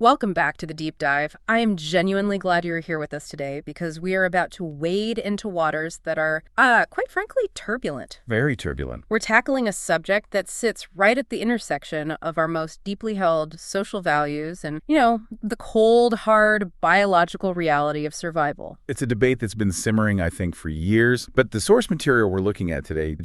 Welcome back to the Deep Dive. I am genuinely glad you're here with us today because we are about to wade into waters that are, quite frankly, turbulent. Very turbulent. We're tackling a subject that sits right at the intersection of our most deeply held social values and, the cold, hard, biological reality of survival. It's a debate that's been simmering, I think, for years, but the source material we're looking at today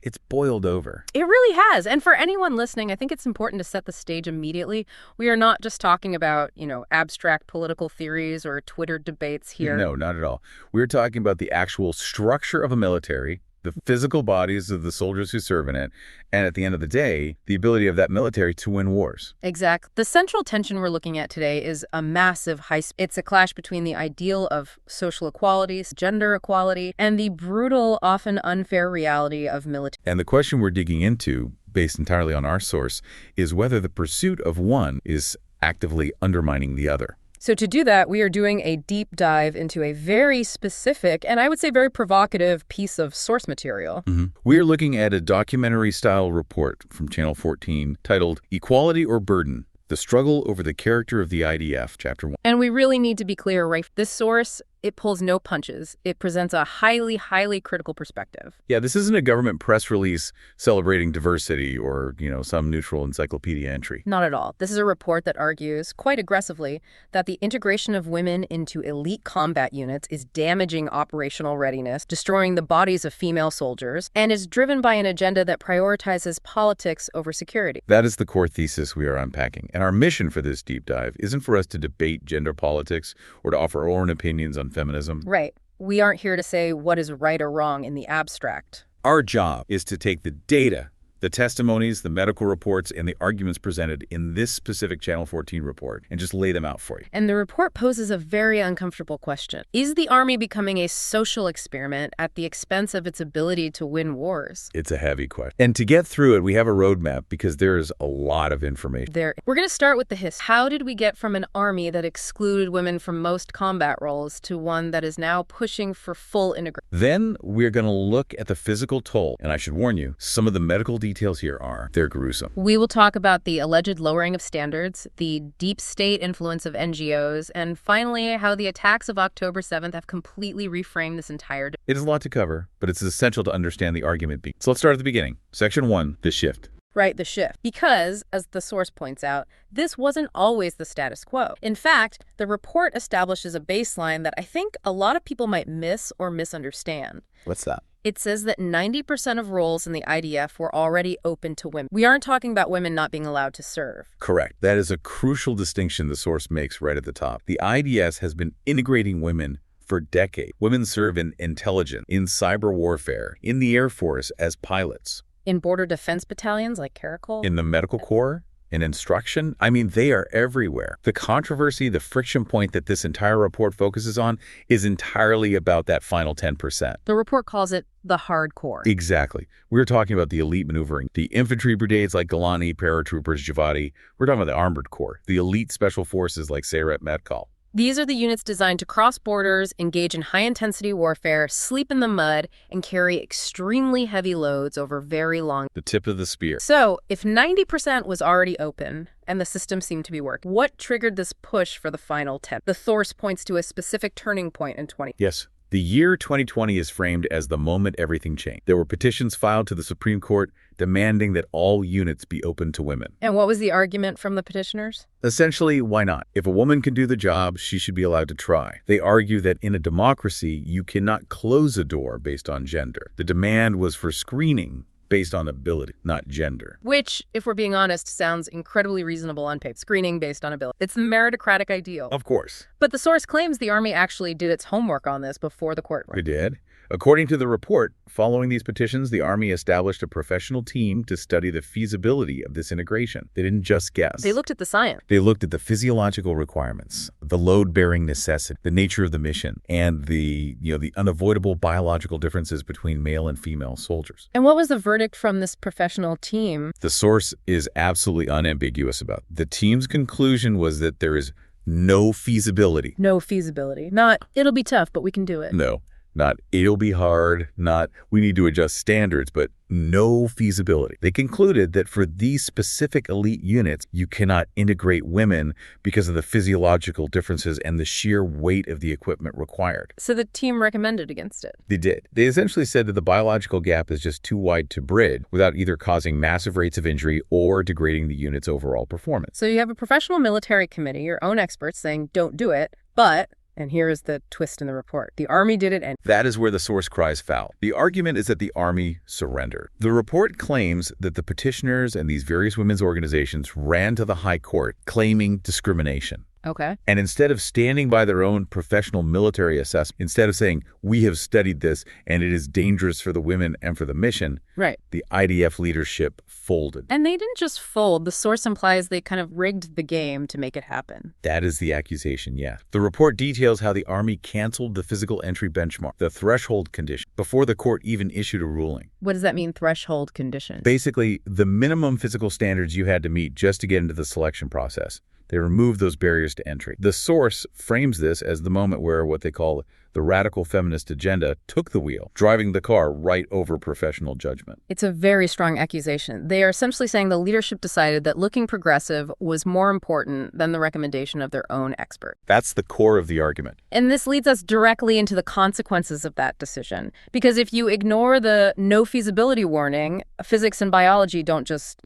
it's boiled over. It really has. And for anyone listening, I think it's important to set the stage immediately. We are not just talking about, abstract political theories or Twitter debates here. No, not at all. We're talking about the actual structure of a military, the physical bodies of the soldiers who serve in it, and at the end of the day, the ability of that military to win wars. Exactly. The central tension we're looking at today is a massive it's a clash between the ideal of social equality, gender equality, and the brutal, often unfair reality of military. And the question we're digging into, based entirely on our source, is whether the pursuit of one is actively undermining the other. So to do that, we are doing a deep dive into a very specific, and I would say very provocative, piece of source material. We're looking at a documentary-style report from Channel 14 titled Equality or Burden? The Struggle Over the Character of the IDF, Chapter 1. And we really need to be clear, right? This source, it pulls no punches. It presents a highly, highly critical perspective. Yeah, this isn't a government press release celebrating diversity or, some neutral encyclopedia entry. Not at all. This is a report that argues, quite aggressively, that the integration of women into elite combat units is damaging operational readiness, destroying the bodies of female soldiers, and is driven by an agenda that prioritizes politics over security. That is the core thesis we are unpacking. And our mission for this deep dive isn't for us to debate gender politics or to offer our own opinions on feminism. Right. We aren't here to say what is right or wrong in the abstract. Our job is to take the data, the testimonies, the medical reports, and the arguments presented in this specific Channel 14 report and just lay them out for you. And the report poses a very uncomfortable question. Is the Army becoming a social experiment at the expense of its ability to win wars? It's a heavy question. And to get through it, we have a roadmap because there is a lot of information. We're going to start with the history. How did we get from an army that excluded women from most combat roles to one that is now pushing for full integration? Then we're going to look at the physical toll. And I should warn you, some of the medical details here they're gruesome. We will talk about the alleged lowering of standards, the deep state influence of NGOs, and finally, how the attacks of October 7th have completely reframed this entire debate. It is a lot to cover, but it's essential to understand the argument. So let's start at the beginning. Section 1, the shift. Right, the shift. Because, as the source points out, this wasn't always the status quo. In fact, the report establishes a baseline that I think a lot of people might miss or misunderstand. What's that? It says that 90% of roles in the IDF were already open to women. We aren't talking about women not being allowed to serve. Correct. That is a crucial distinction the source makes right at the top. The IDF has been integrating women for decades. Women serve in intelligence, in cyber warfare, in the Air Force as pilots. In border defense battalions like Caracol? In the medical corps? In instruction? They are everywhere. The controversy, the friction point that this entire report focuses on is entirely about that final 10%. The report calls it the hardcore. Exactly. We're talking about the elite maneuvering, the infantry brigades like Golani, paratroopers, Javadi. We're talking about the armored corps, the elite special forces like Sayeret Metkal. These are the units designed to cross borders, engage in high-intensity warfare, sleep in the mud, and carry extremely heavy loads over very long... The tip of the spear. So, if 90% was already open, and the system seemed to be working, what triggered this push for the final 10? The source points to a specific turning point in 20... Yes. The year 2020 is framed as the moment everything changed. There were petitions filed to the Supreme Court demanding that all units be open to women. And what was the argument from the petitioners? Essentially, why not? If a woman can do the job, she should be allowed to try. They argue that in a democracy, you cannot close a door based on gender. The demand was for screening based on ability, not gender. Which, if we're being honest, sounds incredibly reasonable on paper. Screening based on ability. It's the meritocratic ideal. Of course. But the source claims the Army actually did its homework on this before the court. It did. According to the report, following these petitions, the Army established a professional team to study the feasibility of this integration. They didn't just guess. They looked at the science. They looked at the physiological requirements, the load-bearing necessity, the nature of the mission, and the unavoidable biological differences between male and female soldiers. And what was the verdict from this professional team? The source is absolutely unambiguous about it. The team's conclusion was that there is no feasibility. No feasibility. Not, it'll be tough, but we can do it. No. Not it'll be hard, not we need to adjust standards, but no feasibility. They concluded that for these specific elite units, you cannot integrate women because of the physiological differences and the sheer weight of the equipment required. So the team recommended against it. They did. They essentially said that the biological gap is just too wide to bridge without either causing massive rates of injury or degrading the unit's overall performance. So you have a professional military committee, your own experts saying don't do it, but, and here is the twist in the report, the Army did it and that is where the source cries foul. The argument is that the Army surrendered. The report claims that the petitioners and these various women's organizations ran to the High Court claiming discrimination. Okay. And instead of standing by their own professional military assessment, instead of saying, we have studied this and it is dangerous for the women and for the mission, right, the IDF leadership folded. And they didn't just fold. The source implies they kind of rigged the game to make it happen. That is the accusation, yeah. The report details how the Army canceled the physical entry benchmark, the threshold condition, before the court even issued a ruling. What does that mean, threshold condition? Basically, the minimum physical standards you had to meet just to get into the selection process. They removed those barriers to entry. The source frames this as the moment where what they call the radical feminist agenda took the wheel, driving the car right over professional judgment. It's a very strong accusation. They are essentially saying the leadership decided that looking progressive was more important than the recommendation of their own expert. That's the core of the argument. And this leads us directly into the consequences of that decision. Because if you ignore the no feasibility warning, physics and biology don't just,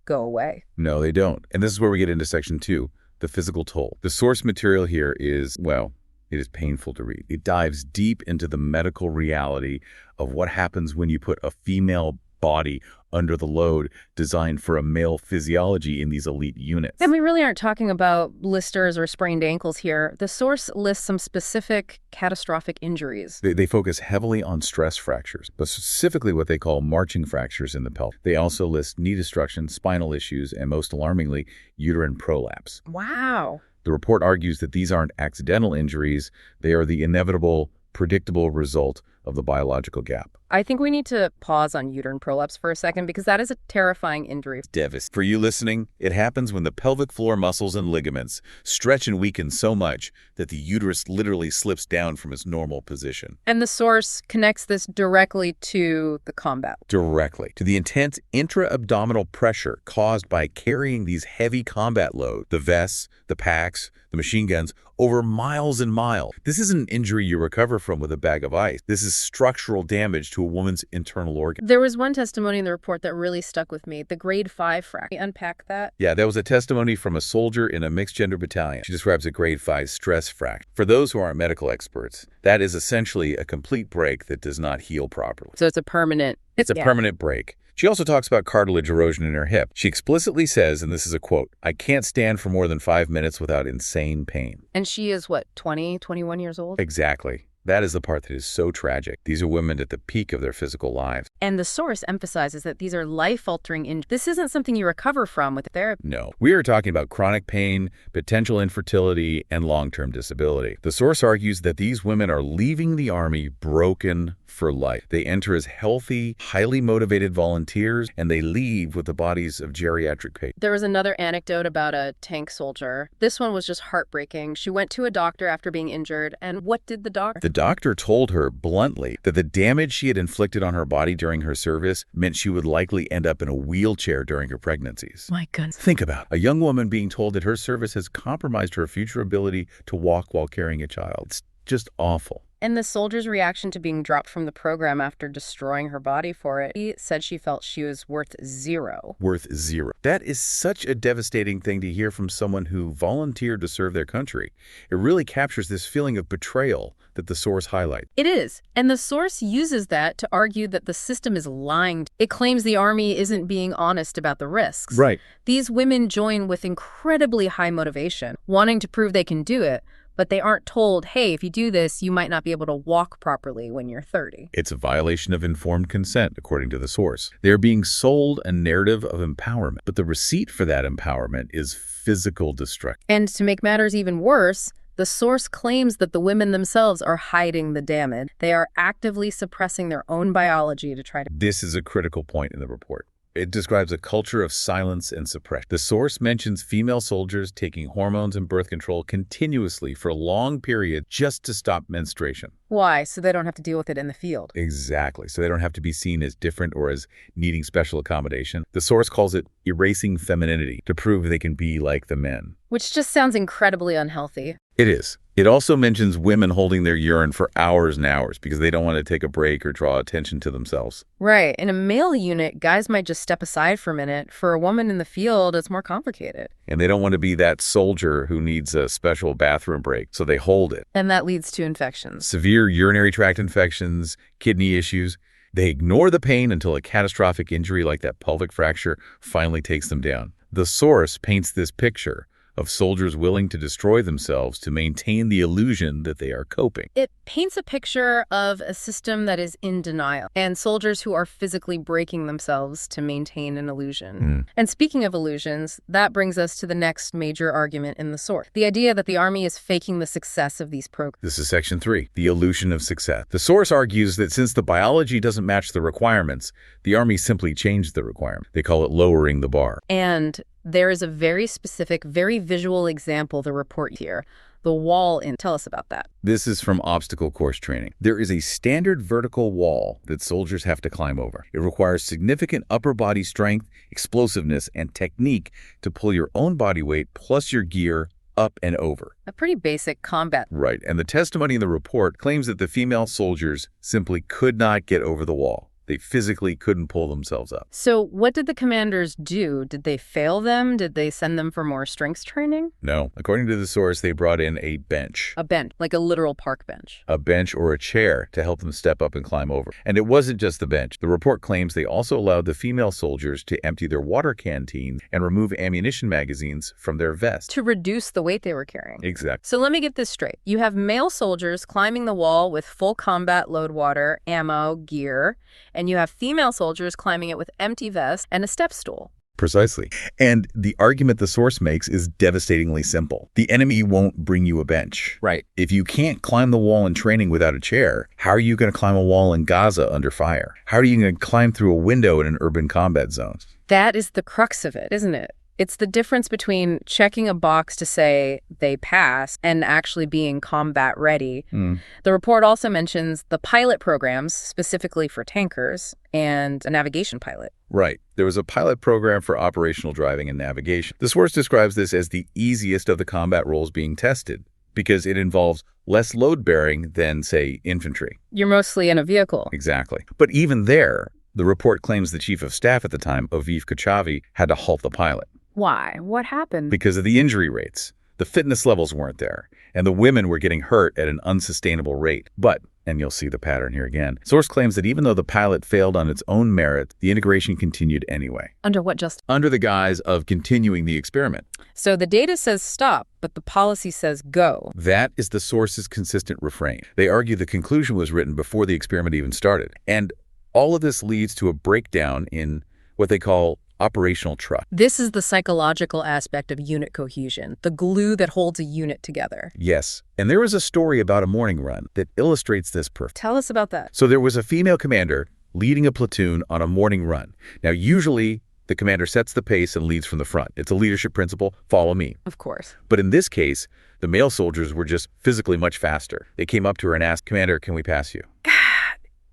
go away. No, they don't. And this is where we get into section 2, the physical toll. The source material here is, well, it is painful to read. It dives deep into the medical reality of what happens when you put a female body under the load designed for a male physiology in these elite units. And we really aren't talking about blisters or sprained ankles here. The source lists some specific catastrophic injuries. They focus heavily on stress fractures, but specifically what they call marching fractures in the pelvis. They also list knee destruction, spinal issues, and most alarmingly, uterine prolapse. Wow. The report argues that these aren't accidental injuries. They are the inevitable, predictable result of the biological gap. I think we need to pause on uterine prolapse for a second because that is a terrifying injury. Devastating. For you listening, it happens when the pelvic floor muscles and ligaments stretch and weaken so much that the uterus literally slips down from its normal position. And the source connects this directly to the combat. Directly. To the intense intra-abdominal pressure caused by carrying these heavy combat loads, the vests, the packs, the machine guns, over miles and miles. This isn't an injury you recover from with a bag of ice. This is structural damage to a woman's internal organ. There was one testimony in the report that really stuck with me, the grade 5 fracture. Unpack that. Yeah, that was a testimony from a soldier in a mixed-gender battalion. She describes a grade 5 stress fracture. For those who aren't medical experts, that is essentially a complete break that does not heal properly. So it's a permanent... It's a permanent break. She also talks about cartilage erosion in her hip. She explicitly says, and this is a quote, "I can't stand for more than 5 minutes without insane pain." And she is, what, 20, 21 years old? Exactly. That is the part that is so tragic. These are women at the peak of their physical lives. And the source emphasizes that these are life-altering injuries. This isn't something you recover from with therapy. No. We are talking about chronic pain, potential infertility, and long-term disability. The source argues that these women are leaving the Army broken for life. They enter as healthy, highly motivated volunteers, and they leave with the bodies of geriatric patients. There was another anecdote about a tank soldier. This one was just heartbreaking. She went to a doctor after being injured, and what did the doctor? The doctor told her bluntly that the damage she had inflicted on her body during her service meant she would likely end up in a wheelchair during her pregnancies. My goodness. Think about it. A young woman being told that her service has compromised her future ability to walk while carrying a child. It's just awful. And the soldier's reaction to being dropped from the program after destroying her body for it, he said she felt she was worth zero. Worth zero. That is such a devastating thing to hear from someone who volunteered to serve their country. It really captures this feeling of betrayal that the source highlights. It is. And the source uses that to argue that the system is lying. It claims the Army isn't being honest about the risks. Right. These women join with incredibly high motivation, wanting to prove they can do it. But they aren't told, hey, if you do this, you might not be able to walk properly when you're 30. It's a violation of informed consent, according to the source. They are being sold a narrative of empowerment, but the receipt for that empowerment is physical destruction. And to make matters even worse, the source claims that the women themselves are hiding the damage. They are actively suppressing their own biology to try to... This is a critical point in the report. It describes a culture of silence and suppression. The source mentions female soldiers taking hormones and birth control continuously for a long period just to stop menstruation. Why? So they don't have to deal with it in the field. Exactly. So they don't have to be seen as different or as needing special accommodation. The source calls it erasing femininity to prove they can be like the men. Which just sounds incredibly unhealthy. It is. It also mentions women holding their urine for hours and hours because they don't want to take a break or draw attention to themselves. Right. In a male unit, guys might just step aside for a minute. For a woman in the field, it's more complicated. And they don't want to be that soldier who needs a special bathroom break, so they hold it. And that leads to infections. Severe urinary tract infections, kidney issues. They ignore the pain until a catastrophic injury like that pelvic fracture finally takes them down. The source paints this picture of soldiers willing to destroy themselves to maintain the illusion that they are coping. It paints a picture of a system that is in denial and soldiers who are physically breaking themselves to maintain an illusion. And speaking of illusions, that brings us to the next major argument in the source. The idea that the Army is faking the success of these programs. This is section 3, the illusion of success. The source argues that since the biology doesn't match the requirements, the Army simply changed the requirement. They call it lowering the bar. And there is a very specific, very visual example, the report here. The wall in. Tell us about that. This is from obstacle course training. There is a standard vertical wall that soldiers have to climb over. It requires significant upper body strength, explosiveness, and technique to pull your own body weight plus your gear up and over. A pretty basic combat. Right, and the testimony in the report claims that the female soldiers simply could not get over the wall. They physically couldn't pull themselves up. So what did the commanders do? Did they fail them? Did they send them for more strength training? No. According to the source, they brought in a bench. A bench, like a literal park bench. A bench or a chair to help them step up and climb over. And it wasn't just the bench. The report claims they also allowed the female soldiers to empty their water canteens and remove ammunition magazines from their vests. To reduce the weight they were carrying. Exactly. So let me get this straight. You have male soldiers climbing the wall with full combat load water, ammo, gear, and you have female soldiers climbing it with empty vests and a step stool. Precisely. And the argument the source makes is devastatingly simple. The enemy won't bring you a bench. Right. If you can't climb the wall in training without a chair, how are you going to climb a wall in Gaza under fire? How are you going to climb through a window in an urban combat zone? That is the crux of it, isn't it? It's the difference between checking a box to say they pass and actually being combat ready. The report also mentions the pilot programs, specifically for tankers, and a navigation pilot. Right. There was a pilot program for operational driving and navigation. The source describes this as the easiest of the combat roles being tested because it involves less load bearing than, say, infantry. You're mostly in a vehicle. Exactly. But even there, the report claims the chief of staff at the time, Aviv Kochavi, had to halt the pilot. Why? What happened? Because of the injury rates. The fitness levels weren't there, and the women were getting hurt at an unsustainable rate. But, and you'll see the pattern here again, source claims that even though the pilot failed on its own merit, the integration continued anyway. Under what just? Under the guise of continuing the experiment. So the data says stop, but the policy says go. That is the source's consistent refrain. They argue the conclusion was written before the experiment even started. And all of this leads to a breakdown in what they call operational trust. This is the psychological aspect of unit cohesion, the glue that holds a unit together. Yes. And there is a story about a morning run that illustrates this perfectly. Tell us about that. So there was a female commander leading a platoon on a morning run. Now, usually the commander sets the pace and leads from the front. It's a leadership principle, follow me. Of course. But in this case, the male soldiers were just physically much faster. They came up to her and asked, "Commander, can we pass you?"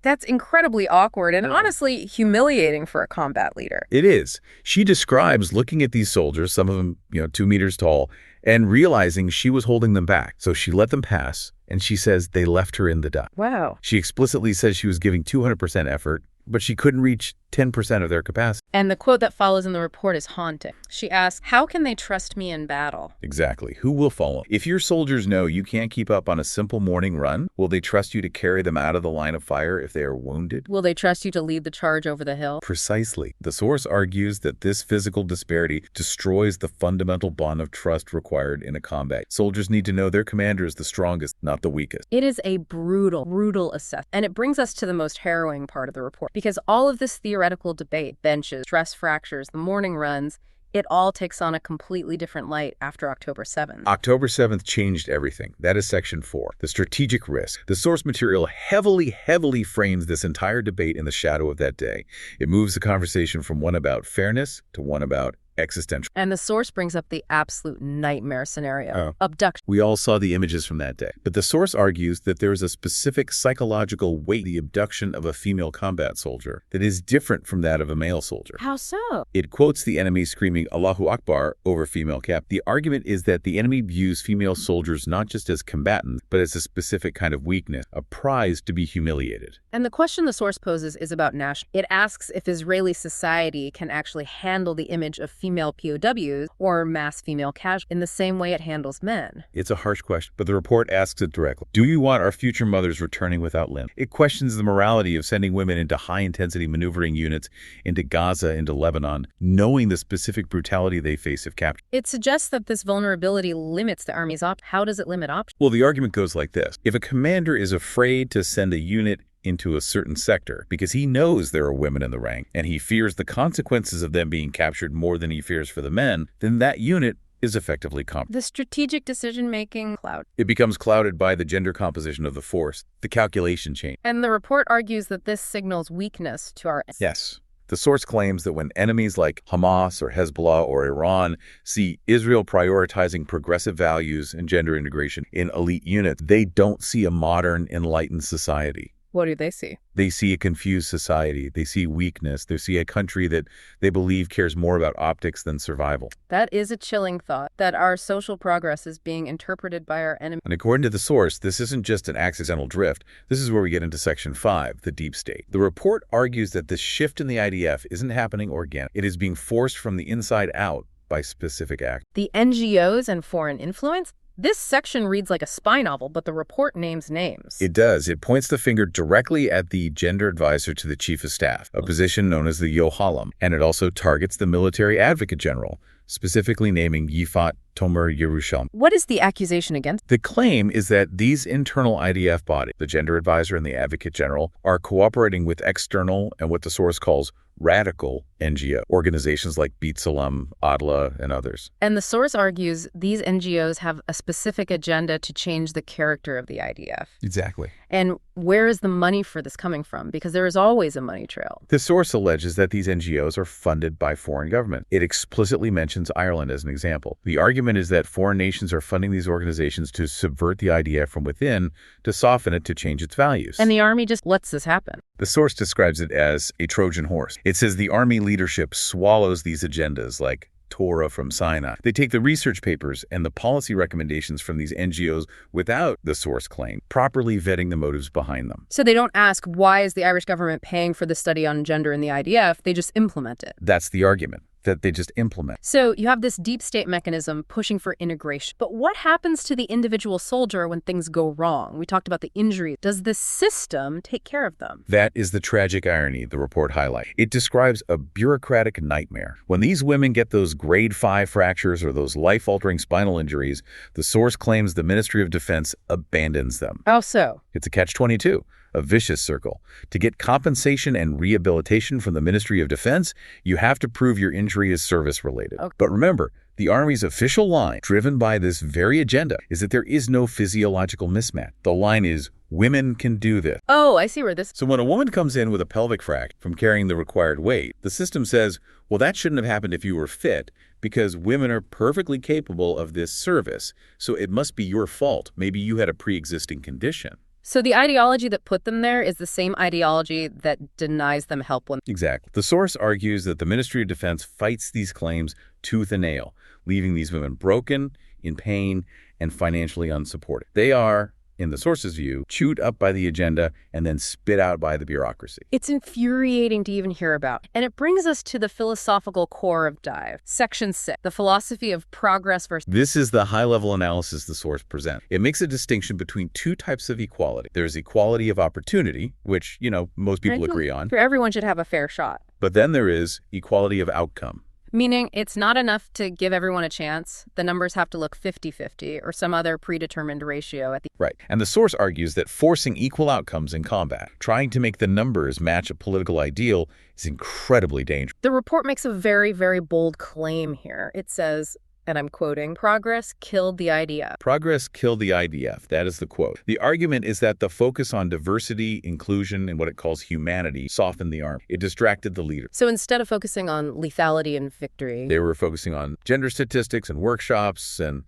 That's incredibly awkward and honestly humiliating for a combat leader. It is. She describes looking at these soldiers, some of them, 2 meters tall, and realizing she was holding them back. So she let them pass, and she says they left her in the dust. Wow. She explicitly says she was giving 200% effort, but she couldn't reach 10% of their capacity. And the quote that follows in the report is haunting. She asks, how can they trust me in battle? Exactly. Who will follow? If your soldiers know you can't keep up on a simple morning run, will they trust you to carry them out of the line of fire if they are wounded? Will they trust you to lead the charge over the hill? Precisely. The source argues that this physical disparity destroys the fundamental bond of trust required in a combat. Soldiers need to know their commander is the strongest, not the weakest. It is a brutal assessment. And it brings us to the most harrowing part of the report. Because all of this theoretical debate, benches, stress fractures, the morning runs, It all takes on a completely different light after October 7th. October 7th changed everything. That is Section 4, the strategic risk. The source material heavily frames this entire debate in the shadow of that day. It moves the conversation from one about fairness to one about existential. And the source brings up the absolute nightmare scenario. Abduction. We all saw the images from that day. But the source argues that there is a specific psychological weight, the abduction of a female combat soldier, that is different from that of a male soldier. How so? It quotes the enemy screaming Allahu Akbar over female cap. The argument is that the enemy views female soldiers not just as combatants, but as a specific kind of weakness, a prize to be humiliated. And the question the source poses is about national. It asks if Israeli society can actually handle the image of female POWs or mass female casualties in the same way it handles men. It's a harsh question, but the report asks it directly. Do we want our future mothers returning without limbs? It questions the morality of sending women into high-intensity maneuvering units into Gaza, into Lebanon, knowing the specific brutality they face if captured. It suggests that this vulnerability limits the Army's options. How does it limit options? Well, the argument goes like this. If a commander is afraid to send a unit into a certain sector because he knows there are women in the rank and he fears the consequences of them being captured more than he fears for the men, then that unit is effectively compromised. The strategic decision-making cloud. It becomes clouded by the gender composition of the force, the calculation chain. And the report argues that this signals weakness to our... Yes. The source claims that when enemies like Hamas or Hezbollah or Iran see Israel prioritizing progressive values and gender integration in elite units, they don't see a modern, enlightened society. What do they see? They see a confused society. They see weakness. They see a country that they believe cares more about optics than survival. That is a chilling thought, that our social progress is being interpreted by our enemies. And according to the source, this isn't just an accidental drift. This is where we get into Section 5, the deep state. The report argues that this shift in the IDF isn't happening organic. It is being forced from the inside out by specific actors. The NGOs and foreign influence? This section reads like a spy novel, but the report names names. It does. It points the finger directly at the gender advisor to the chief of staff, a position known as the Yohalam, and it also targets the military advocate general, specifically naming Yifat Tomer Yerushalmi. What is the accusation against? The claim is that these internal IDF bodies, the gender advisor and the advocate general, are cooperating with external and what the source calls radical NGO organizations like B'Tselem, Adla, and others. And the source argues these NGOs have a specific agenda to change the character of the IDF. Exactly. And where is the money for this coming from? Because there is always a money trail. The source alleges that these NGOs are funded by foreign government. It explicitly mentions Ireland as an example. The argument is that foreign nations are funding these organizations to subvert the IDF from within, to soften it, to change its values. And the Army just lets this happen. The source describes it as a Trojan horse. It says the Army leadership swallows these agendas like Torah from Sinai. They take the research papers and the policy recommendations from these NGOs without, the source claim, properly vetting the motives behind them. So they don't ask, why is the Irish government paying for the study on gender in the IDF? They just implement it. That's the argument, that they just implement. So you have this deep state mechanism pushing for integration. But what happens to the individual soldier when things go wrong? We talked about the injury. Does the system take care of them? That is the tragic irony the report highlights. It describes a bureaucratic nightmare. When these women get those grade 5 fractures or those life-altering spinal injuries, the source claims the Ministry of Defense abandons them. How so? It's a catch-22. A vicious circle. To get compensation and rehabilitation from the Ministry of Defense, you have to prove your injury is service-related. Okay. But remember, the Army's official line, driven by this very agenda, is that there is no physiological mismatch. The line is, women can do this. Oh, I see where this... So when a woman comes in with a pelvic fracture from carrying the required weight, the system says, well, that shouldn't have happened if you were fit, because women are perfectly capable of this service, so it must be your fault. Maybe you had a pre-existing condition. So the ideology that put them there is the same ideology that denies them help when... Exactly. The source argues that the Ministry of Defense fights these claims tooth and nail, leaving these women broken, in pain, and financially unsupported. They are, in the source's view, chewed up by the agenda and then spit out by the bureaucracy. It's infuriating to even hear about. And it brings us to the philosophical core of DIVE. Section 6, the philosophy of progress versus... This is the high-level analysis the source presents. It makes a distinction between two types of equality. There's equality of opportunity, which, most people agree on. Everyone should have a fair shot. But then there is equality of outcome. Meaning it's not enough to give everyone a chance. The numbers have to look 50-50 or some other predetermined ratio at the... Right. And the source argues that forcing equal outcomes in combat, trying to make the numbers match a political ideal, is incredibly dangerous. The report makes a very, very bold claim here. It says, and I'm quoting, "Progress killed the IDF." Progress killed the IDF. That is the quote. The argument is that the focus on diversity, inclusion, and what it calls humanity softened the army. It distracted the leader. So instead of focusing on lethality and victory, they were focusing on gender statistics and workshops and,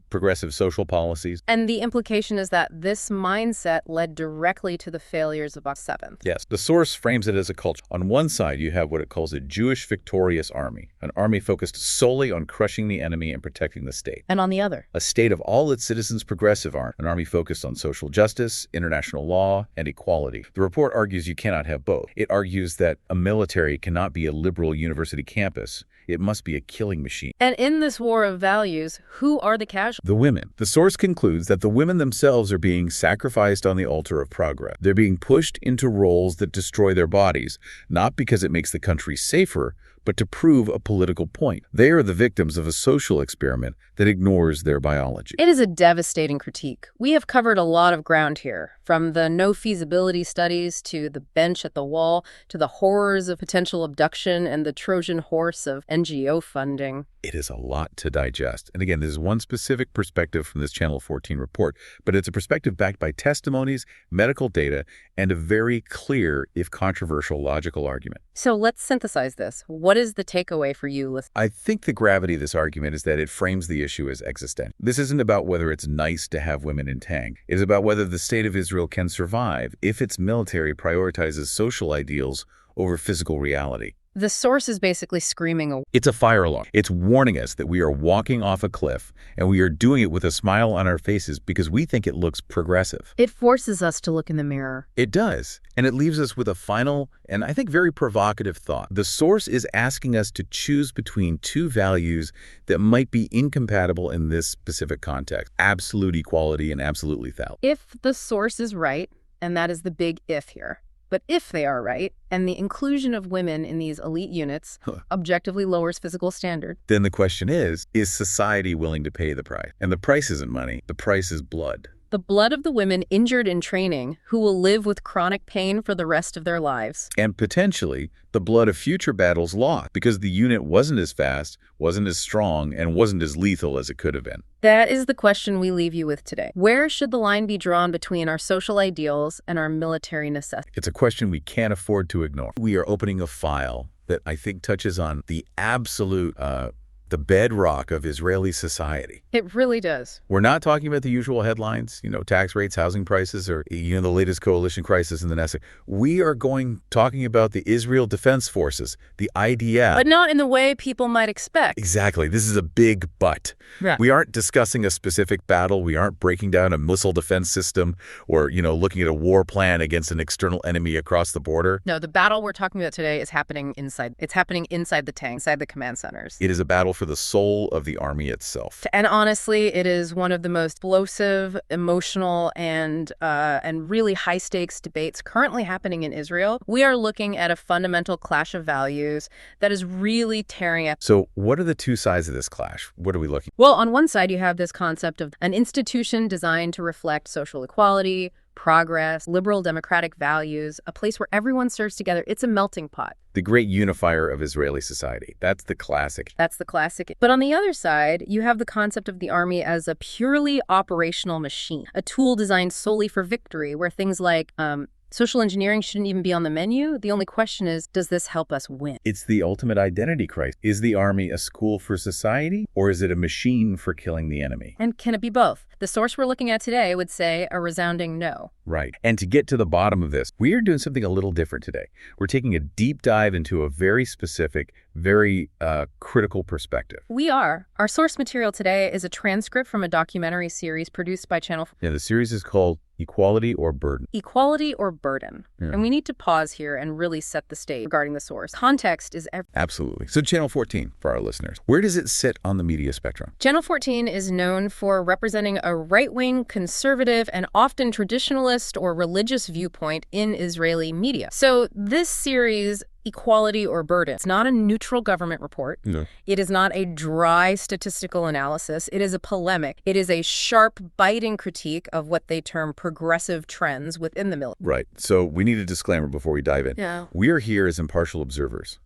progressive social policies. And the implication is that this mindset led directly to the failures of October 7th. Yes. The source frames it as a culture. On one side, you have what it calls a Jewish victorious army, an army focused solely on crushing the enemy and protecting the state. And on the other, a state of all its citizens progressive army, an army focused on social justice, international law, and equality. The report argues you cannot have both. It argues that a military cannot be a liberal university campus. It must be a killing machine. And in this war of values, who are the casualties? The women. The source concludes that the women themselves are being sacrificed on the altar of progress. They're being pushed into roles that destroy their bodies, not because it makes the country safer, but to prove a political point. They are the victims of a social experiment that ignores their biology. It is a devastating critique. We have covered a lot of ground here, from the no feasibility studies to the bench at the wall to the horrors of potential abduction and the Trojan horse of NGO funding. It is a lot to digest. And again, this is one specific perspective from this Channel 14 report, but it's a perspective backed by testimonies, medical data, and a very clear, if controversial, logical argument. So let's synthesize this. What is the takeaway for you, listeners? I think the gravity of this argument is that it frames the issue as existential. This isn't about whether it's nice to have women in tank. It is about whether the state of Israel can survive if its military prioritizes social ideals over physical reality. The source is basically screaming. It's a fire alarm. It's warning us that we are walking off a cliff, and we are doing it with a smile on our faces because we think it looks progressive. It forces us to look in the mirror. It does. And it leaves us with a final, and I think very provocative thought. The source is asking us to choose between two values that might be incompatible in this specific context: absolute equality and absolute lethality. If the source is right, and that is the big if here, but if they are right, and the inclusion of women in these elite units objectively lowers physical standard, then the question is society willing to pay the price? And the price isn't money. The price is blood. The blood of the women injured in training who will live with chronic pain for the rest of their lives. And potentially the blood of future battles lost because the unit wasn't as fast, wasn't as strong, and wasn't as lethal as it could have been. That is the question we leave you with today. Where should the line be drawn between our social ideals and our military necessities? It's a question we can't afford to ignore. We are opening a file that I think touches on the absolute the bedrock of Israeli society. It really does. We're not talking about the usual headlines, tax rates, housing prices, or, the latest coalition crisis in the Knesset. We are talking about the Israel Defense Forces, the IDF. But not in the way people might expect. Exactly. This is a big but. Yeah. We aren't discussing a specific battle. We aren't breaking down a missile defense system or, looking at a war plan against an external enemy across the border. No, the battle we're talking about today is happening inside. It's happening inside the tank, inside the command centers. It is a battle for the soul of the army itself. And honestly, it is one of the most explosive, emotional, and really high-stakes debates currently happening in Israel. We are looking at a fundamental clash of values that is really tearing at... So what are the two sides of this clash? What are we looking at? Well, on one side, you have this concept of an institution designed to reflect social equality, progress, liberal democratic values, a place where everyone serves together. It's a melting pot. The great unifier of Israeli society. That's the classic. That's the classic. But on the other side, you have the concept of the army as a purely operational machine, a tool designed solely for victory, where things like social engineering shouldn't even be on the menu. The only question is, does this help us win? It's the ultimate identity crisis. Is the army a school for society, or is it a machine for killing the enemy? And can it be both? The source we're looking at today would say a resounding no. Right. And to get to the bottom of this, we are doing something a little different today. We're taking a deep dive into a very specific, very critical perspective. We are. Our source material today is a transcript from a documentary series produced by Channel 14. Yeah, the series is called Equality or Burden. Equality or Burden. Yeah. And we need to pause here and really set the stage regarding the source. Context is everything. Absolutely. So Channel 14, for our listeners, where does it sit on the media spectrum? Channel 14 is known for representing a right-wing, conservative, and often traditionalist or religious viewpoint in Israeli media. So this series equality or burden. It's not a neutral government report. No. It is not a dry statistical analysis. It is a polemic. It is a sharp, biting critique of what they term progressive trends within the military. Right. So we need a disclaimer before we dive in. Yeah. We are here as impartial observers.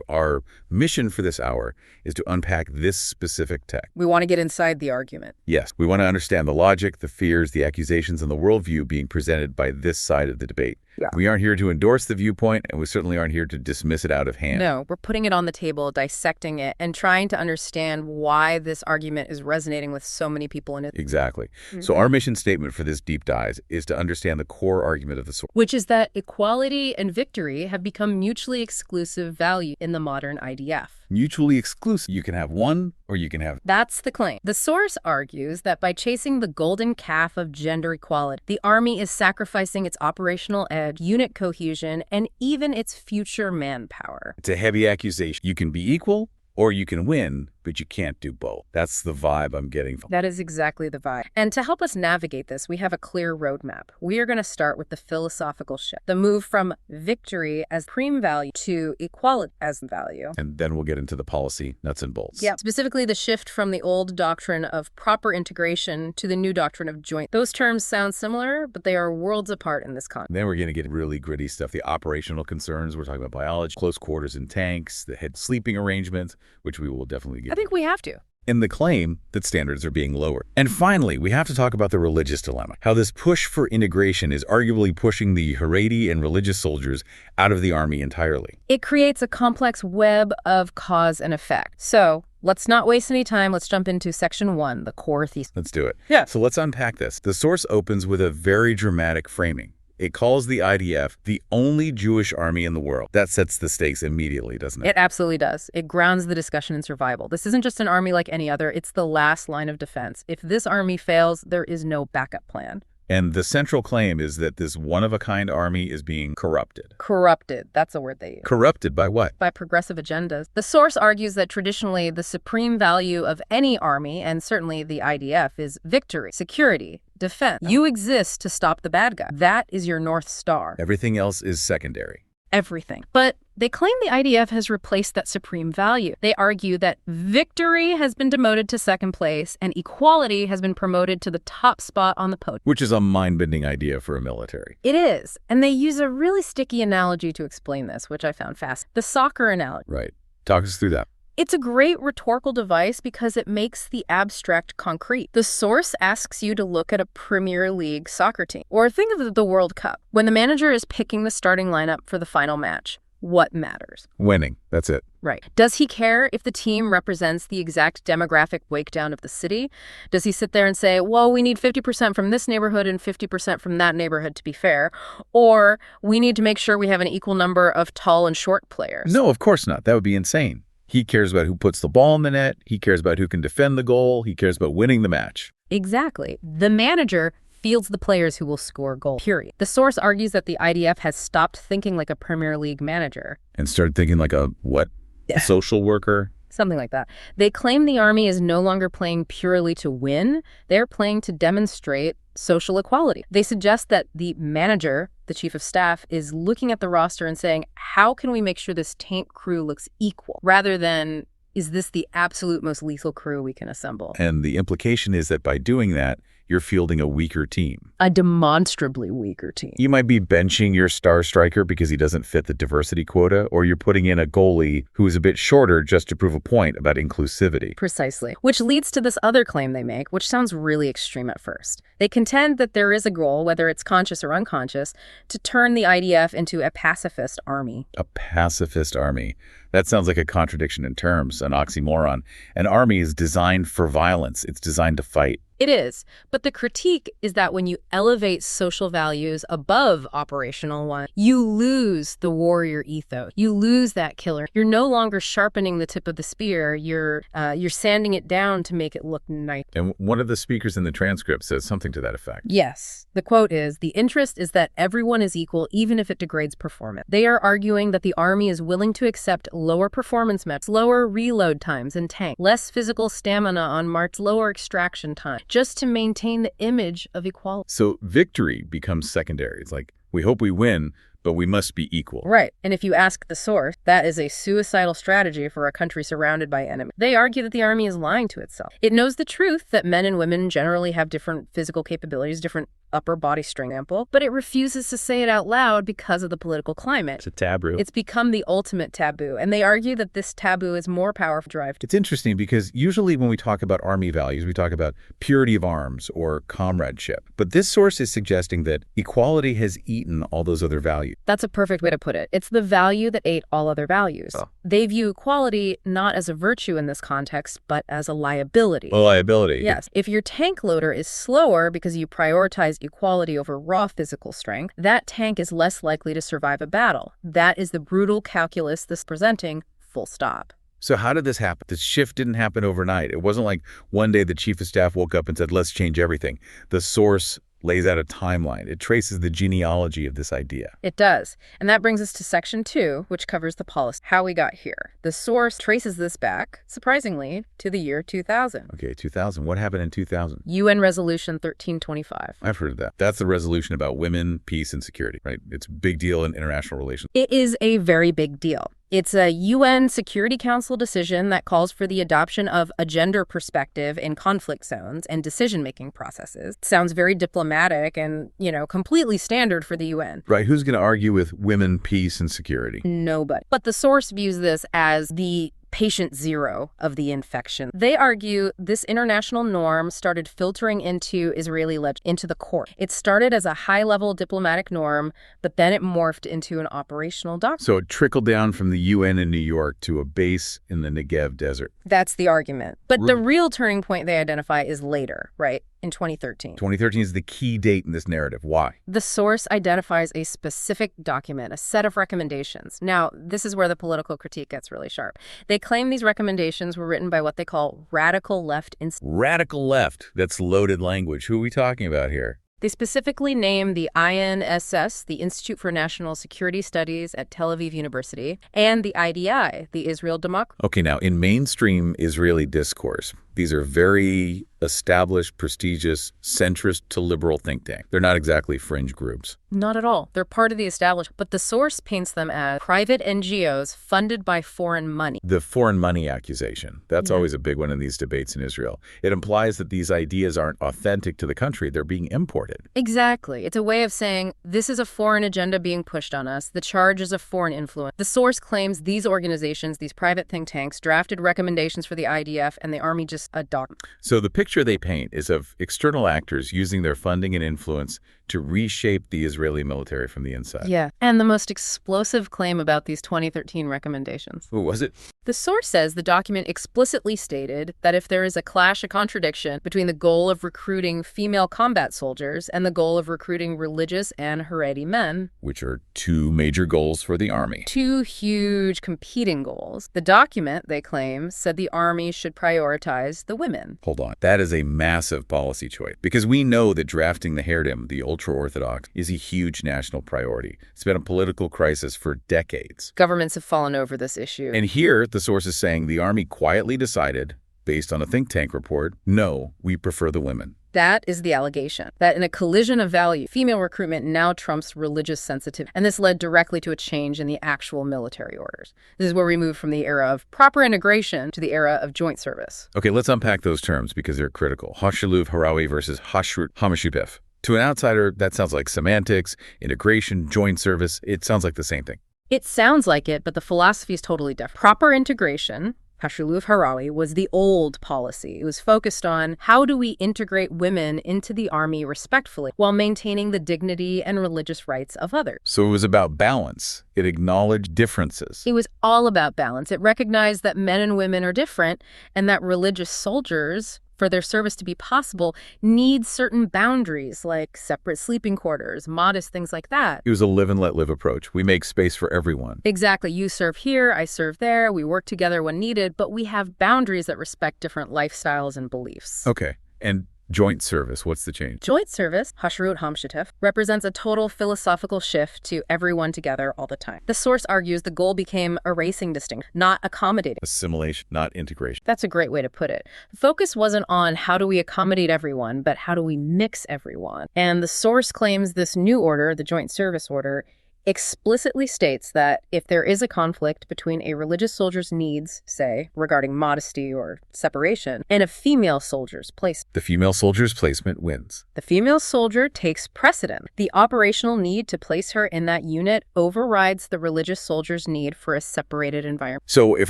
Our mission for this hour is to unpack this specific text. We want to get inside the argument. Yes, we want to understand the logic, the fears, the accusations, and the worldview being presented by this side of the debate. Yeah. We aren't here to endorse the viewpoint, and we certainly aren't here to dismiss it out of hand. No, we're putting it on the table, dissecting it, and trying to understand why this argument is resonating with so many people in it. Exactly. So our mission statement for this deep dive is to understand the core argument of the source, which is that equality and victory have become mutually exclusive value in the modern IDF. Mutually exclusive. You can have one or you can have... That's the claim. The source argues that by chasing the golden calf of gender equality, the Army is sacrificing its operational edge, unit cohesion, and even its future manpower. It's a heavy accusation. You can be equal or you can win, but you can't do both. That's the vibe I'm getting from. That is exactly the vibe. And to help us navigate this, we have a clear roadmap. We are going to start with the philosophical shift, the move from victory as supreme value to equality as value. And then we'll get into the policy nuts and bolts. Yeah, specifically the shift from the old doctrine of proper integration to the new doctrine of joint. Those terms sound similar, but they are worlds apart in this context. Then we're going to get really gritty stuff, the operational concerns. We're talking about biology, close quarters in tanks, the head sleeping arrangements, which we will definitely get. I think we have to. In the claim that standards are being lowered. And finally, we have to talk about the religious dilemma, how this push for integration is arguably pushing the Haredi and religious soldiers out of the army entirely. It creates a complex web of cause and effect. So let's not waste any time. Let's jump into section 1, the core thesis. Let's do it. Yeah. So let's unpack this. The source opens with a very dramatic framing. It calls the IDF the only Jewish army in the world. That sets the stakes immediately, doesn't it? It absolutely does. It grounds the discussion in survival. This isn't just an army like any other. It's the last line of defense. If this army fails, there is no backup plan. And the central claim is that this one-of-a-kind army is being corrupted. Corrupted. That's a word they use. Corrupted by what? By progressive agendas. The source argues that traditionally the supreme value of any army, and certainly the IDF, is victory, security, defense. You exist to stop the bad guy. That is your North Star. Everything else is secondary. Everything. But they claim the IDF has replaced that supreme value. They argue that victory has been demoted to second place and equality has been promoted to the top spot on the podium. Which is a mind-bending idea for a military. It is. And they use a really sticky analogy to explain this, which I found fascinating. The soccer analogy. Right. Talk us through that. It's a great rhetorical device because it makes the abstract concrete. The source asks you to look at a Premier League soccer team, or think of the World Cup. When the manager is picking the starting lineup for the final match, what matters? Winning. That's it. Right. Does he care if the team represents the exact demographic breakdown of the city? Does he sit there and say, well, we need 50% from this neighborhood and 50% from that neighborhood to be fair? Or we need to make sure we have an equal number of tall and short players? No, of course not. That would be insane. He cares about who puts the ball in the net. He cares about who can defend the goal. He cares about winning the match. Exactly. The manager fields the players who will score goals, period. The source argues that the IDF has stopped thinking like a Premier League manager. And started thinking like a, what? A social worker? Something like that. They claim the army is no longer playing purely to win. They're playing to demonstrate social equality. They suggest that the manager, the chief of staff, is looking at the roster and saying, how can we make sure this tank crew looks equal? Rather than, is this the absolute most lethal crew we can assemble? And the implication is that by doing that, you're fielding a weaker team. A demonstrably weaker team. You might be benching your star striker because he doesn't fit the diversity quota, or you're putting in a goalie who is a bit shorter just to prove a point about inclusivity. Precisely. Which leads to this other claim they make, which sounds really extreme at first. They contend that there is a goal, whether it's conscious or unconscious, to turn the IDF into a pacifist army. A pacifist army. That sounds like a contradiction in terms, an oxymoron. An army is designed for violence. It's designed to fight. It is, but the critique is that when you elevate social values above operational ones, you lose the warrior ethos. You lose that killer. You're no longer sharpening the tip of the spear. You're sanding it down to make it look nice. And one of the speakers in the transcript says something to that effect. Yes. The quote is, "The interest is that everyone is equal even if it degrades performance." They are arguing that the army is willing to accept lower performance metrics, lower reload times in tanks, less physical stamina on march, lower extraction time, just to maintain the image of equality. So victory becomes secondary. It's like, we hope we win, but we must be equal. Right. And if you ask the source, that is a suicidal strategy for a country surrounded by enemies. They argue that the army is lying to itself. It knows the truth that men and women generally have different physical capabilities, different upper body strength, but it refuses to say it out loud because of the political climate. It's a taboo. It's become the ultimate taboo, and they argue that this taboo is more powerful drive. It's interesting because usually when we talk about army values, we talk about purity of arms or comradeship. But this source is suggesting that equality has eaten all those other values. That's a perfect way to put it. It's the value that ate all other values. Oh. They view equality not as a virtue in this context, but as a liability. A liability. Yes. If your tank loader is slower because you prioritize equality over raw physical strength, that tank is less likely to survive a battle. That is the brutal calculus this presenting, full stop. So how did this happen? This shift didn't happen overnight. It wasn't like one day the chief of staff woke up and said, let's change everything. The source lays out a timeline. It traces the genealogy of this idea. It does. And that brings us to section 2, which covers the policy, how we got here. The source traces this back, surprisingly, to the year 2000. Okay, 2000. What happened in 2000? UN Resolution 1325. I've heard of that. That's the resolution about women, peace, and security, right? It's a big deal in international relations. It is a very big deal. It's a UN Security Council decision that calls for the adoption of a gender perspective in conflict zones and decision-making processes. It sounds very diplomatic and, completely standard for the UN. Right. Who's going to argue with women, peace, and security? Nobody. But the source views this as the patient zero of the infection. They argue this international norm started filtering into Israeli into the court. It started as a high-level diplomatic norm, but then it morphed into an operational doctrine. So it trickled down from the UN in New York to a base in the Negev desert. That's the argument. But the real turning point they identify is later, right? In 2013. 2013 is the key date in this narrative. Why? The source identifies a specific document, a set of recommendations. Now, this is where the political critique gets really sharp. They claim these recommendations were written by what they call radical left. Radical left? That's loaded language. Who are we talking about here? They specifically name the INSS, the Institute for National Security Studies at Tel Aviv University, and the IDI, the Israel Democracy. Okay, now in mainstream Israeli discourse, these are very established, prestigious, centrist to liberal think tank. They're not exactly fringe groups. Not at all. They're part of the established, but the source paints them as private NGOs funded by foreign money. The foreign money accusation. That's always a big one in these debates in Israel. It implies that these ideas aren't authentic to the country. They're being imported. Exactly. It's a way of saying, this is a foreign agenda being pushed on us. The charge is of foreign influence. The source claims these organizations, these private think tanks, drafted recommendations for the IDF and the army just adopted. So the picture they paint is of external actors using their funding and influence to reshape the Israeli military from the inside. Yeah. And the most explosive claim about these 2013 recommendations. Who was it? The source says the document explicitly stated that if there is a clash, a contradiction between the goal of recruiting female combat soldiers and the goal of recruiting religious and Haredi men, which are two major goals for the army. Two huge competing goals. The document, they claim, said the army should prioritize the women. Hold on. That is a massive policy choice because we know that drafting the Haredim, the ultra-Orthodox, is a huge national priority. It's been a political crisis for decades. Governments have fallen over this issue. And here, the source is saying the army quietly decided, based on a think tank report, no, we prefer the women. That is the allegation, that in a collision of value, female recruitment now trumps religious sensitivity. And this led directly to a change in the actual military orders. This is where we move from the era of proper integration to the era of joint service. Okay, let's unpack those terms because they're critical. Hashiluv Harawi versus Hashrut Hamashipef. To an outsider, that sounds like semantics, integration, joint service. It sounds like the same thing. It sounds like it, but the philosophy is totally different. Proper integration, Hashiluv Harawi, was the old policy. It was focused on how do we integrate women into the army respectfully while maintaining the dignity and religious rights of others. So it was about balance. It acknowledged differences. It was all about balance. It recognized that men and women are different and that religious soldiers, for their service to be possible, need certain boundaries like separate sleeping quarters, modest things like that. It was a live and let live approach. We make space for everyone. Exactly. You serve here, I serve there, we work together when needed, but we have boundaries that respect different lifestyles and beliefs. Okay. And joint service, what's the change? Joint service, Hashrut Hamshitef, represents a total philosophical shift to everyone together all the time. The source argues the goal became erasing distinction, not accommodating. Assimilation, not integration. That's a great way to put it. The focus wasn't on how do we accommodate everyone, but how do we mix everyone. And the source claims this new order, the joint service order, explicitly states that if there is a conflict between a religious soldier's needs, say, regarding modesty or separation, and a female soldier's place, The female soldier's placement wins. the female soldier takes precedent. The operational need to place her in that unit overrides the religious soldier's need for a separated environment. So if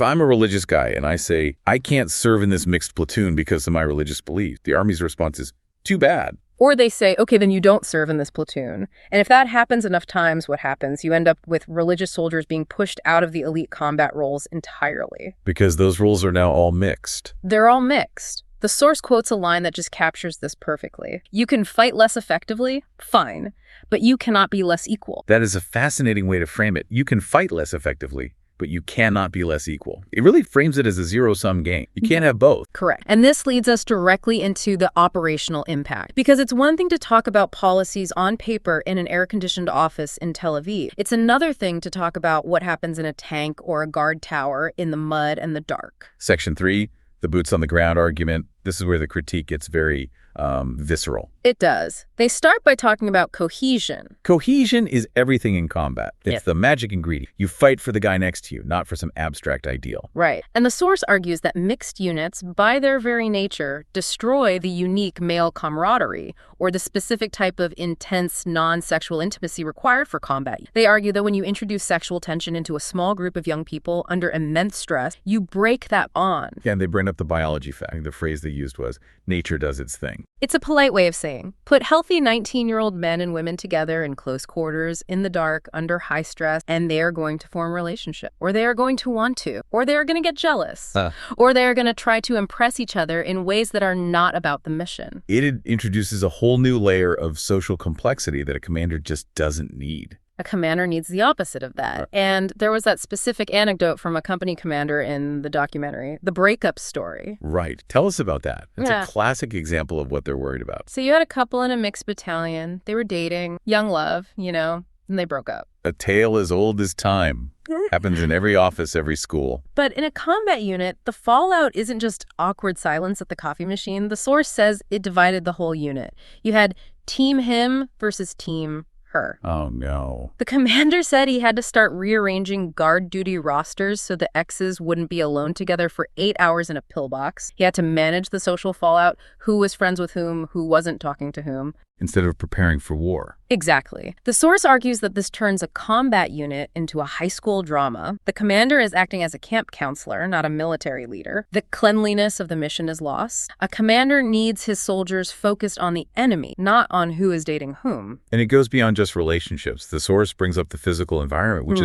I'm a religious guy and I say, I can't serve in this mixed platoon because of my religious beliefs, the Army's response is, too bad. Or they say, okay, then you don't serve in this platoon. And if that happens enough times, what happens? You end up with religious soldiers being pushed out of the elite combat roles entirely. Because those roles are now all mixed. They're all mixed. The source quotes a line that just captures this perfectly. You can fight less effectively, fine, but you cannot be less equal. That is a fascinating way to frame it. You can fight less effectively, but you cannot be less equal. It really frames it as a zero-sum game. You can't have both. Correct. And this leads us directly into the operational impact. Because it's one thing to talk about policies on paper in an air-conditioned office in Tel Aviv. It's another thing to talk about what happens in a tank or a guard tower in the mud and the dark. Section 3, the boots on the ground argument. This is where the critique gets very visceral. It does. They start by talking about cohesion. Cohesion is everything in combat. It's Yes. the magic ingredient. You fight for the guy next to you, not for some abstract ideal. Right. And the source argues that mixed units, by their very nature, destroy the unique male camaraderie or the specific type of intense non-sexual intimacy required for combat. They argue that when you introduce sexual tension into a small group of young people under immense stress, you break that bond. Yeah, and they bring up the biology fact. The phrase they used was, nature does its thing. It's a polite way of saying, put healthy 19-year-old men and women together in close quarters, in the dark, under high stress, and they are going to form a relationship. Or they are going to want to. Or they are going to get jealous. Or they are going to try to impress each other in ways that are not about the mission. It introduces a whole new layer of social complexity that a commander just doesn't need. A commander needs the opposite of that. And there was that specific anecdote from a company commander in the documentary, the breakup story. Right. Tell us about that. It's Yeah. a classic example of what they're worried about. So you had a couple in a mixed battalion. They were dating, young love, and they broke up. A tale as old as time. Happens in every office, every school. But in a combat unit, the fallout isn't just awkward silence at the coffee machine. The source says it divided the whole unit. You had team him versus team her. Oh, no. The commander said he had to start rearranging guard duty rosters so the exes wouldn't be alone together for 8 hours in a pillbox. He had to manage the social fallout, who was friends with whom, who wasn't talking to whom. Instead of preparing for war. Exactly. The source argues that this turns a combat unit into a high school drama. The commander is acting as a camp counselor, not a military leader. The cleanliness of the mission is lost. A commander needs his soldiers focused on the enemy, not on who is dating whom. And it goes beyond just relationships. The source brings up the physical environment, which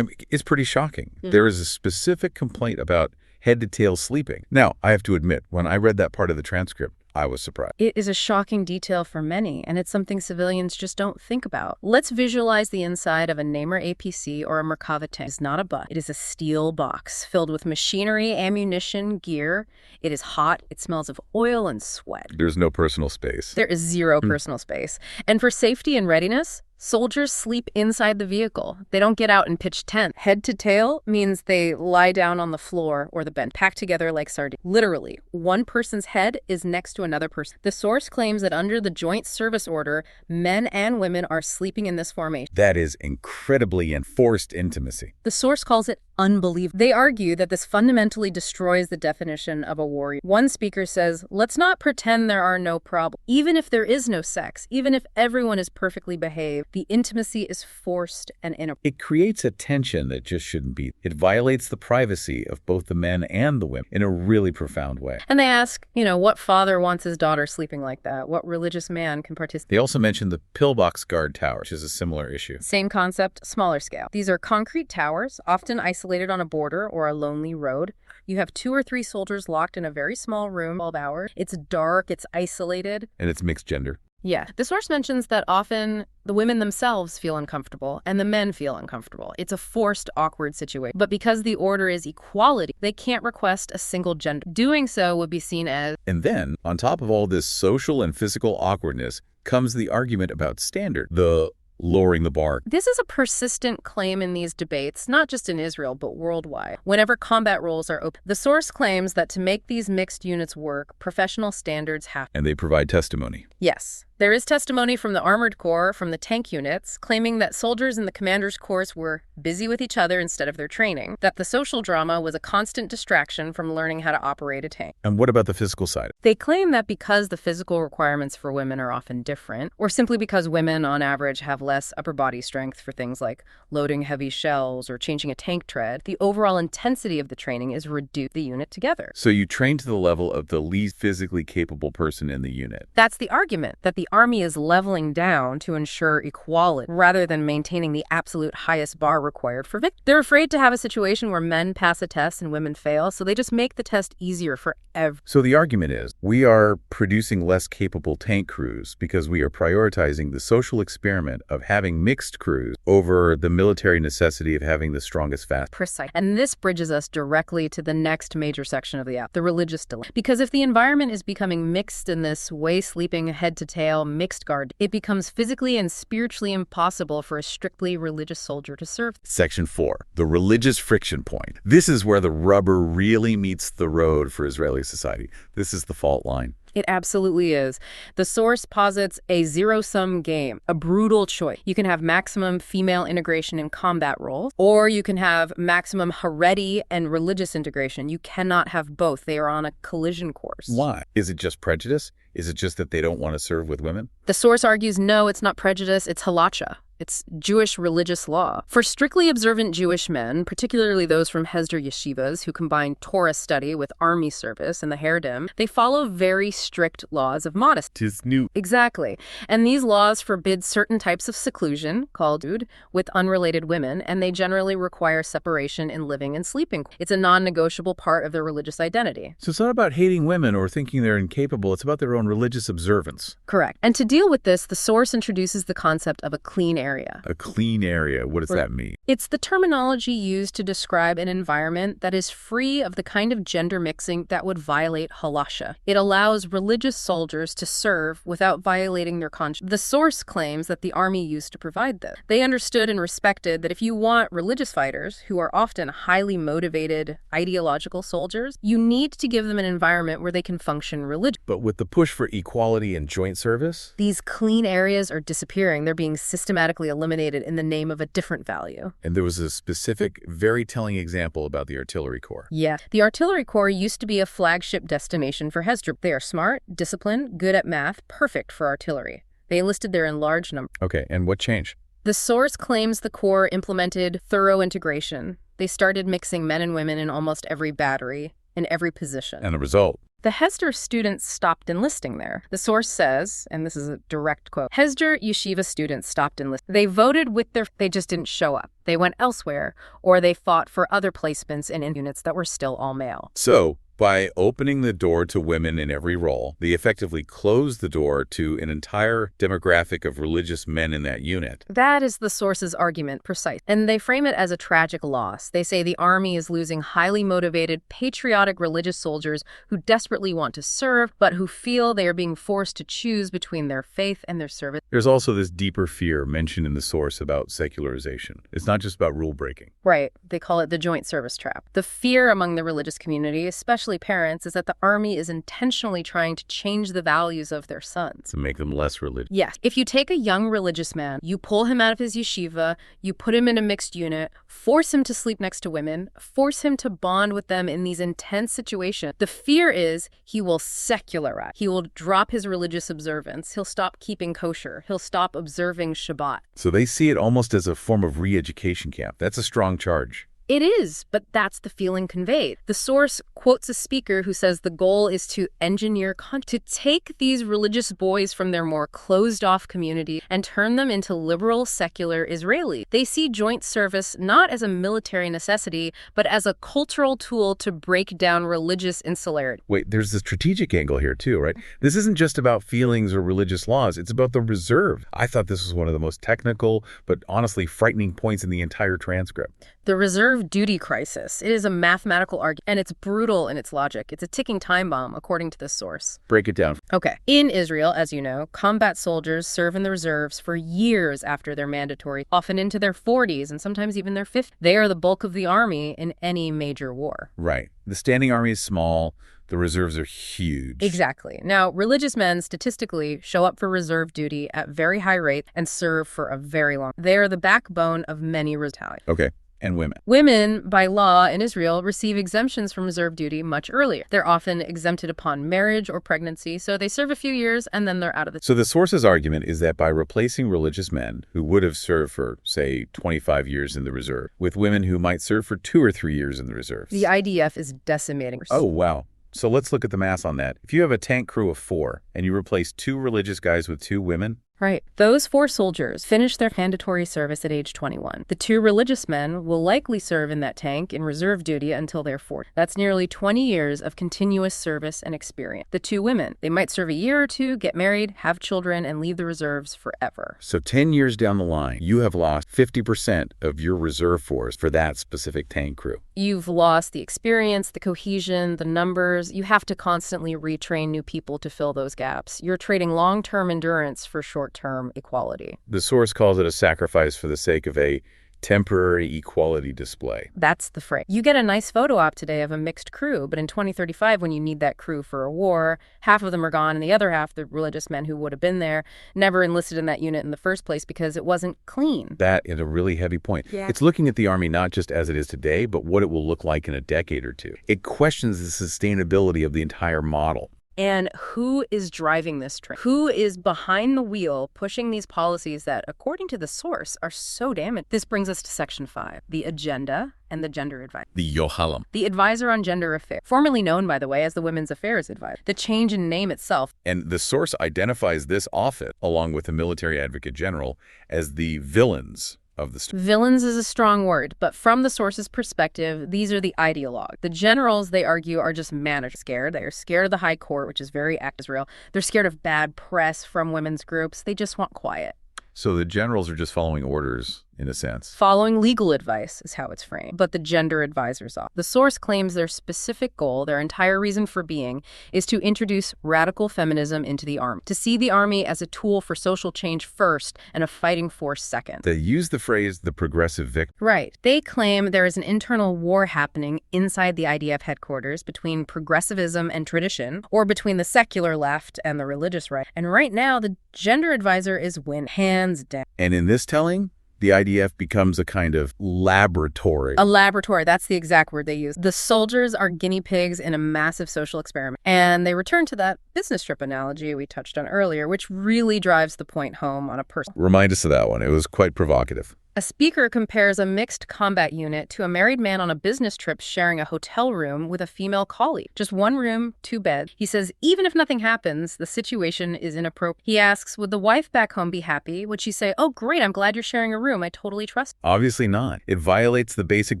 is pretty shocking. There is a specific complaint about head-to-tail sleeping. Now, I have to admit, when I read that part of the transcript, I was surprised. It is a shocking detail for many, and it's something civilians just don't think about. Let's visualize the inside of a Namer APC or a Merkava tank. It's not a butt. It is a steel box filled with machinery, ammunition, gear. It is hot. It smells of oil and sweat. There's no personal space. There is zero personal space. And for safety and readiness, soldiers sleep inside the vehicle. They don't get out and pitch tent. Head to tail means they lie down on the floor or the bench, packed together like sardines. Literally, one person's head is next to another person. The source claims that under the Joint Service Order, men and women are sleeping in this formation. That is incredibly enforced intimacy. The source calls it unbelievable. They argue that this fundamentally destroys the definition of a warrior. One speaker says, let's not pretend there are no problems. Even if there is no sex, even if everyone is perfectly behaved, the intimacy is forced and inappropriate. It creates a tension that just shouldn't be. It violates the privacy of both the men and the women in a really profound way. And they ask, what father wants his daughter sleeping like that? What religious man can participate? They also mentioned the pillbox guard tower, which is a similar issue. Same concept, smaller scale. These are concrete towers, often isolated on a border or a lonely road. You have 2 or 3 soldiers locked in a very small room 12 hours. It's dark, it's isolated. And it's mixed gender. Yeah. The source mentions that often the women themselves feel uncomfortable and the men feel uncomfortable. It's a forced, awkward situation. But because the order is equality, they can't request a single gender. Doing so would be seen as... And then, on top of all this social and physical awkwardness, comes the argument about standard, the lowering the bar. This is a persistent claim in these debates, not just in Israel, but worldwide. Whenever combat roles are open, the source claims that to make these mixed units work, professional standards have... And they provide testimony. Yes. There is testimony from the Armored Corps, from the tank units, claiming that soldiers in the commander's corps were busy with each other instead of their training, that the social drama was a constant distraction from learning how to operate a tank. And what about the physical side? They claim that because the physical requirements for women are often different, or simply because women on average have less upper body strength for things like loading heavy shells or changing a tank tread, the overall intensity of the training is reduced the unit together. So you train to the level of the least physically capable person in the unit. That's the argument, that the Army is leveling down to ensure equality rather than maintaining the absolute highest bar required for victory. They're afraid to have a situation where men pass a test and women fail, so they just make the test easier for everyone. So the argument is, we are producing less capable tank crews because we are prioritizing the social experiment of having mixed crews over the military necessity of having the strongest fast. Precise. And this bridges us directly to the next major section of the app, the religious dilemma. Because if the environment is becoming mixed in this way, sleeping head to tail, mixed guard, it becomes physically and spiritually impossible for a strictly religious soldier to serve. Section 4, the religious friction point. This is where the rubber really meets the road for Israeli society. This is the fault line. It absolutely is. The source posits a zero-sum game, a brutal choice. You can have maximum female integration in combat roles, or you can have maximum Haredi and religious integration. You cannot have both. They are on a collision course. Why? Is it just prejudice? Is it just that they don't want to serve with women? The source argues no, it's not prejudice, it's halacha. It's Jewish religious law. For strictly observant Jewish men, particularly those from Hesder yeshivas who combine Torah study with army service and the Haredim, they follow very strict laws of modesty. 'Tis new. Exactly. And these laws forbid certain types of seclusion, called with unrelated women, and they generally require separation in living and sleeping. It's a non-negotiable part of their religious identity. So it's not about hating women or thinking they're incapable. It's about their own religious observance. Correct. And to deal with this, the source introduces the concept of a clean area. A clean area. What does that mean? It's the terminology used to describe an environment that is free of the kind of gender mixing that would violate halasha. It allows religious soldiers to serve without violating their conscience. The source claims that the army used to provide this. They understood and respected that if you want religious fighters, who are often highly motivated, ideological soldiers, you need to give them an environment where they can function religiously. But with the push for equality and joint service? These clean areas are disappearing. They're being systematically eliminated in the name of a different value. And there was a specific, very telling example about the Artillery Corps. Yeah. The Artillery Corps used to be a flagship destination for Hesder. They are smart, disciplined, good at math, perfect for artillery. They enlisted there in large numbers. Okay, and what changed? The source claims the Corps implemented thorough integration. They started mixing men and women in almost every battery, in every position. And the result? The Hesder students stopped enlisting there. The source says, and this is a direct quote, Hesder yeshiva students stopped enlisting. They voted with they just didn't show up. They went elsewhere, or they fought for other placements in units that were still all male. So, by opening the door to women in every role, they effectively closed the door to an entire demographic of religious men in that unit. That is the source's argument, precise. And they frame it as a tragic loss. They say the army is losing highly motivated, patriotic religious soldiers who desperately want to serve, but who feel they are being forced to choose between their faith and their service. There's also this deeper fear mentioned in the source about secularization. It's not just about rule breaking. Right. They call it the joint service trap. The fear among the religious community, especially parents, is that the army is intentionally trying to change the values of their sons. To make them less religious. Yes. If you take a young religious man, you pull him out of his yeshiva, you put him in a mixed unit, force him to sleep next to women, force him to bond with them in these intense situations, the fear is he will secularize. He will drop his religious observance. He'll stop keeping kosher. He'll stop observing Shabbat. So they see it almost as a form of re-education camp. That's a strong charge. It is, but that's the feeling conveyed. The source quotes a speaker who says the goal is to engineer to take these religious boys from their more closed-off community and turn them into liberal, secular Israelis. They see joint service not as a military necessity, but as a cultural tool to break down religious insularity. Wait, there's the strategic angle here too, right? This isn't just about feelings or religious laws. It's about the reserve. I thought this was one of the most technical, but honestly frightening points in the entire transcript. The reserve duty crisis. It is a mathematical argument, and it's brutal in its logic. It's a ticking time bomb, according to this source. Break it down. Okay. In Israel, as you know, combat soldiers serve in the reserves for years after their mandatory, often into their 40s and sometimes even their 50s. They are the bulk of the army in any major war. Right. The standing army is small. The reserves are huge. Exactly. Now, religious men statistically show up for reserve duty at very high rates and serve for a very long. They are the backbone of many battalions. Okay. And women. Women, by law in Israel, receive exemptions from reserve duty much earlier. They're often exempted upon marriage or pregnancy, so they serve a few years and then they're out of the... So the source's argument is that by replacing religious men who would have served for, say, 25 years in the reserve with women who might serve for 2 or 3 years in the reserves. The IDF is decimating. Oh, wow. So let's look at the math on that. If you have a tank crew of 4 and you replace 2 religious guys with 2 women... Right. Those 4 soldiers finish their mandatory service at age 21. The 2 religious men will likely serve in that tank in reserve duty until they're 40. That's nearly 20 years of continuous service and experience. The 2 women, they might serve a year or 2, get married, have children, and leave the reserves forever. So 10 years down the line, you have lost 50% of your reserve force for that specific tank crew. You've lost the experience, the cohesion, the numbers. You have to constantly retrain new people to fill those gaps. You're trading long-term endurance for short-term equality. The source calls it a sacrifice for the sake of a temporary equality display. That's the phrase. You get a nice photo op today of a mixed crew, but in 2035, when you need that crew for a war, half of them are gone, and the other half, the religious men who would have been there, never enlisted in that unit in the first place because it wasn't clean. That is a really heavy point. Yeah. It's looking at the Army not just as it is today, but what it will look like in a decade or 2. It questions the sustainability of the entire model. And who is driving this train? Who is behind the wheel pushing these policies that, according to the source, are so damaging? This brings us to Section 5, the agenda and the gender advisor. The Yohalam. The advisor on gender affairs, formerly known, by the way, as the Women's Affairs Advisor. The change in name itself. And the source identifies this office, along with the Military Advocate General, as the villains of the story. Villains is a strong word, but from the source's perspective, these are the ideologues. The generals, they argue, are just managed. Scared. They are scared of the high court, which is very Israel. They're scared of bad press from women's groups. They just want quiet. So the generals are just following orders, in a sense. Following legal advice is how it's framed, but the gender advisor's off. The source claims their specific goal, their entire reason for being, is to introduce radical feminism into the army, to see the army as a tool for social change first and a fighting force second. They use the phrase the progressive victim. Right. They claim there is an internal war happening inside the IDF headquarters between progressivism and tradition, or between the secular left and the religious right. And right now, the gender advisor is winning, hands down. And in this telling, the IDF becomes a kind of laboratory. A laboratory, that's the exact word they use. The soldiers are guinea pigs in a massive social experiment. And they return to that business trip analogy we touched on earlier, which really drives the point home on a personal. Remind us of that one. It was quite provocative. A speaker compares a mixed combat unit to a married man on a business trip sharing a hotel room with a female colleague. Just 1 room, 2 beds. He says, even if nothing happens, the situation is inappropriate. He asks, would the wife back home be happy? Would she say, oh, great, I'm glad you're sharing a room. I totally trust you. Obviously not. It violates the basic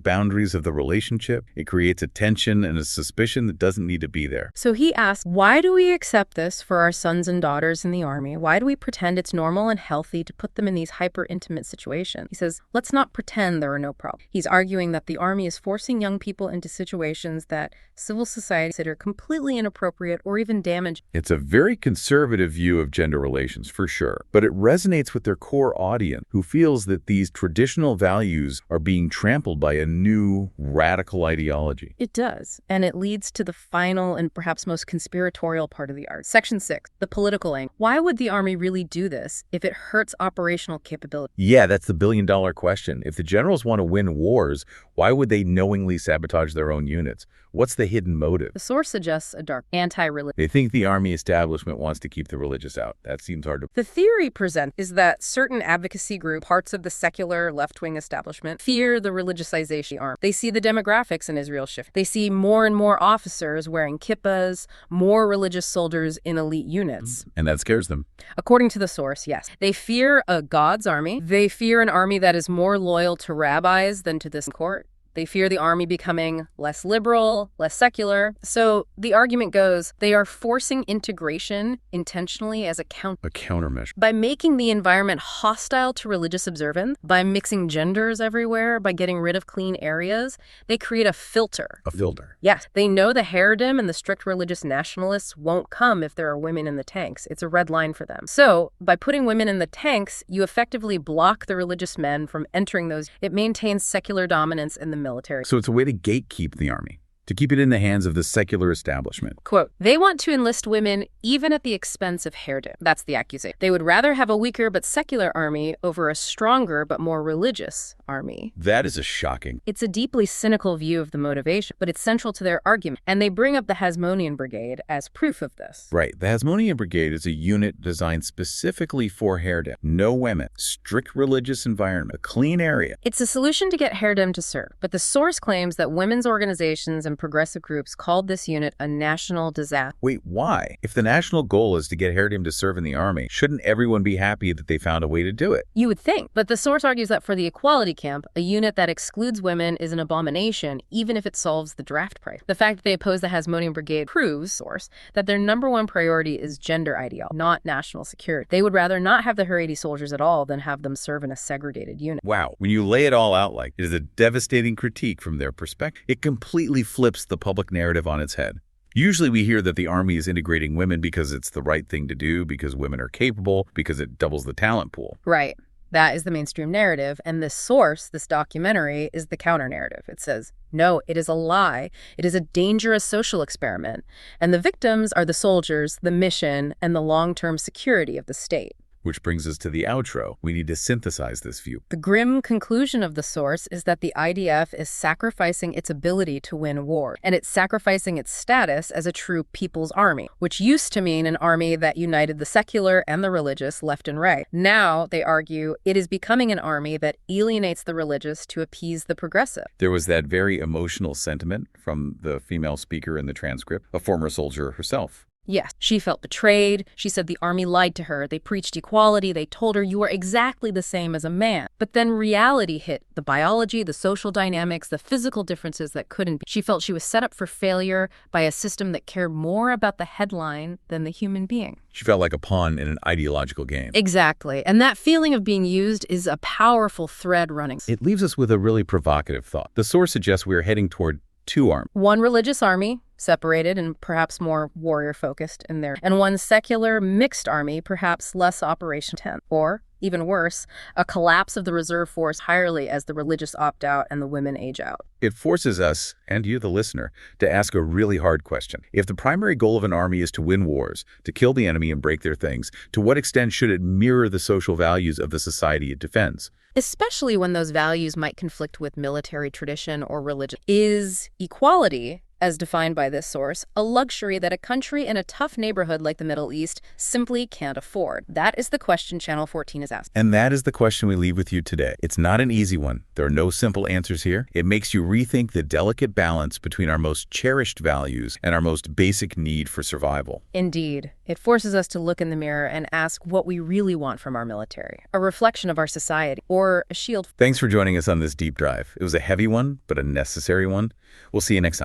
boundaries of the relationship. It creates a tension and a suspicion that doesn't need to be there. So he asks, why do we accept this for our sons and daughters in the army? Why do we pretend it's normal and healthy to put them in these hyper-intimate situations? He says, let's not pretend there are no problems. He's arguing that the army is forcing young people into situations that civil society consider completely inappropriate or even damaging. It's a very conservative view of gender relations, for sure, but it resonates with their core audience who feels that these traditional values are being trampled by a new radical ideology. It does, and it leads to the final and perhaps most conspiratorial part of the art. Section 6, the political angle. Why would the army really do this if it hurts operational capability? Yeah, that's the billion-dollar question. If the generals want to win wars, why would they knowingly sabotage their own units? What's the hidden motive? The source suggests a dark anti-religion. They think the army establishment wants to keep the religious out. That seems hard to... The theory presented is that certain advocacy groups, parts of the secular left-wing establishment, fear the religiousization of the army. They see the demographics in Israel shift. They see more and more officers wearing kippahs, more religious soldiers in elite units. And that scares them. According to the source, yes. They fear a God's army. They fear an army that is more loyal to rabbis than to this court. They fear the army becoming less liberal, less secular. So the argument goes, they are forcing integration intentionally as a countermeasure. By making the environment hostile to religious observance, by mixing genders everywhere, by getting rid of clean areas, they create a filter. A filter. Yes. They know the Haredim and the strict religious nationalists won't come if there are women in the tanks. It's a red line for them. So by putting women in the tanks, you effectively block the religious men from entering those. It maintains secular dominance in the military. So it's a way to gatekeep the army. to keep it in the hands of the secular establishment. Quote, they want to enlist women even at the expense of hairdo. That's the accusation. They would rather have a weaker but secular army over a stronger but more religious army. That is shocking. It's a deeply cynical view of the motivation, but it's central to their argument, and they bring up the Hasmonean Brigade as proof of this. Right. The Hasmonean Brigade is a unit designed specifically for hairdo. No women, strict religious environment, a clean area. It's a solution to get hairdo to serve, but the source claims that women's organizations and progressive groups called this unit a national disaster. Wait, why? If the national goal is to get hairdo to serve in the army, shouldn't everyone be happy that they found a way to do it? You would think, but the source argues that for the equality camp, a unit that excludes women is an abomination, even if it solves the draft price. The fact that they oppose the Hasmonean Brigade proves, source, that their number one priority is gender ideology, not national security. They would rather not have the Haredi soldiers at all than have them serve in a segregated unit. Wow, when you lay it all out like it is a devastating critique from their perspective, it completely flips the public narrative on its head. Usually we hear that the army is integrating women because it's the right thing to do, because women are capable, because it doubles the talent pool. Right. That is the mainstream narrative, and this source, this documentary, is the counter-narrative. It says, no, it is a lie. It is a dangerous social experiment, and the victims are the soldiers, the mission, and the long-term security of the state. Which brings us to the outro. We need to synthesize this view. The grim conclusion of the source is that the IDF is sacrificing its ability to win war, and it's sacrificing its status as a true people's army, which used to mean an army that united the secular and the religious left and right. Now, they argue, it is becoming an army that alienates the religious to appease the progressive. There was that very emotional sentiment from the female speaker in the transcript, a former soldier herself. Yes, she felt betrayed. She said the army lied to her. They preached equality. They told her you are exactly the same as a man. But then reality hit. The biology, the social dynamics, the physical differences that couldn't be. She felt she was set up for failure by a system that cared more about the headline than the human being. She felt like a pawn in an ideological game. Exactly. And that feeling of being used is a powerful thread running. It leaves us with a really provocative thought. The source suggests we are heading toward two armies. One religious army, separated and perhaps more warrior-foced in there, and one secular mixed army, perhaps less Operation 10. Or, even worse, a collapse of the reserve force entirely as the religious opt out and the women age out. It forces us, and you the listener, to ask a really hard question. If the primary goal of an army is to win wars, to kill the enemy and break their things, to what extent should it mirror the social values of the society it defends? Especially when those values might conflict with military tradition or religion. Is equality, as defined by this source, a luxury that a country in a tough neighborhood like the Middle East simply can't afford? That is the question Channel 14 is asking. And that is the question we leave with you today. It's not an easy one. There are no simple answers here. It makes you rethink the delicate balance between our most cherished values and our most basic need for survival. Indeed. It forces us to look in the mirror and ask what we really want from our military. A reflection of our society, or a shield. Thanks for joining us on this deep dive. It was a heavy one, but a necessary one. We'll see you next time.